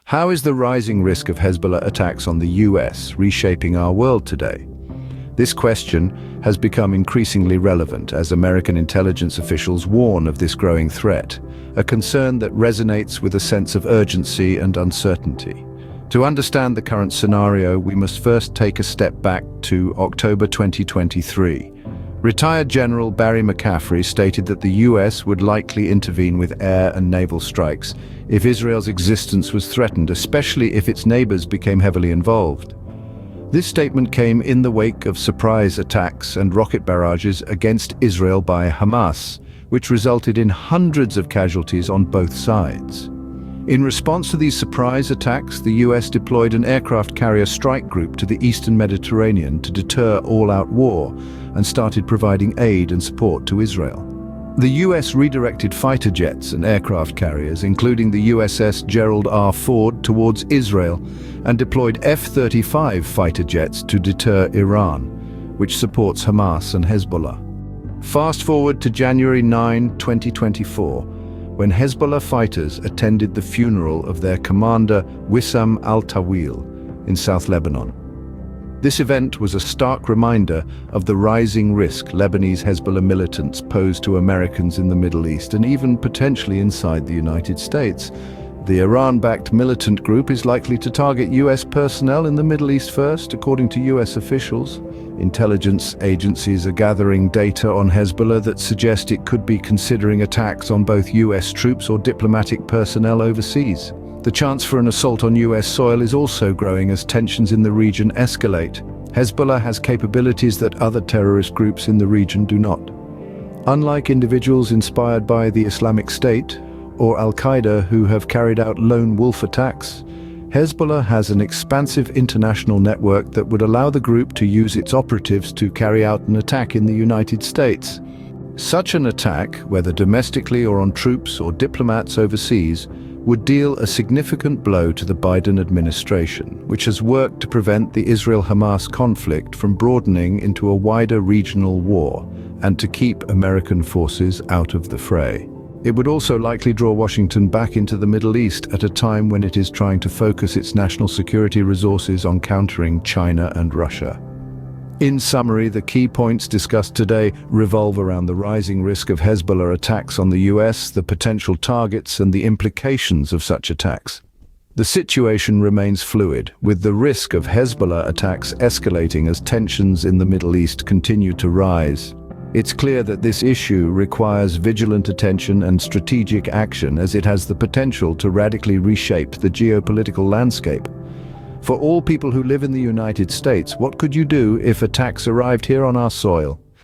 How is the rising risk of Hezbollah attacks on the US reshaping our world today? This question has become increasingly relevant as American intelligence officials warn of this growing threat, a concern that resonates with a sense of urgency and uncertainty. To understand the current scenario, we must first take a step back to October 2023. Retired General Barry McCaffrey stated that the US would likely intervene with air and naval strikes if Israel's existence was threatened, especially if its neighbors became heavily involved. This statement came in the wake of surprise attacks and rocket barrages against Israel by Hamas, which resulted in hundreds of casualties on both sides. In response to these surprise attacks, the US deployed an aircraft carrier strike group to the eastern Mediterranean to deter all-out war and started providing aid and support to Israel. The US redirected fighter jets and aircraft carriers, including the USS Gerald R. Ford, towards Israel and deployed F-35 fighter jets to deter Iran, which supports Hamas and Hezbollah. Fast forward to January 9, 2024, when Hezbollah fighters attended the funeral of their commander Wissam al-Tawil in South Lebanon. This event was a stark reminder of the rising risk Lebanese Hezbollah militants pose to Americans in the Middle East and even potentially inside the United States. The Iran-backed militant group is likely to target US personnel in the Middle East first, according to US officials. Intelligence agencies are gathering data on Hezbollah that suggest it could be considering attacks on both US troops or diplomatic personnel overseas. The chance for an assault on US soil is also growing as tensions in the region escalate. Hezbollah has capabilities that other terrorist groups in the region do not. Unlike individuals inspired by the Islamic State or Al-Qaeda who have carried out lone wolf attacks, Hezbollah has an expansive international network that would allow the group to use its operatives to carry out an attack in the United States. Such an attack, whether domestically or on troops or diplomats overseas, would deal a significant blow to the Biden administration, which has worked to prevent the Israel-Hamas conflict from broadening into a wider regional war and to keep American forces out of the fray. It would also likely draw Washington back into the Middle East at a time when it is trying to focus its national security resources on countering China and Russia. In summary, the key points discussed today revolve around the rising risk of Hezbollah attacks on the US, the potential targets, and the implications of such attacks. The situation remains fluid, with the risk of Hezbollah attacks escalating as tensions in the Middle East continue to rise. It's clear that this issue requires vigilant attention and strategic action, as it has the potential to radically reshape the geopolitical landscape. For all people who live in the United States, what could you do if attacks arrived here on our soil?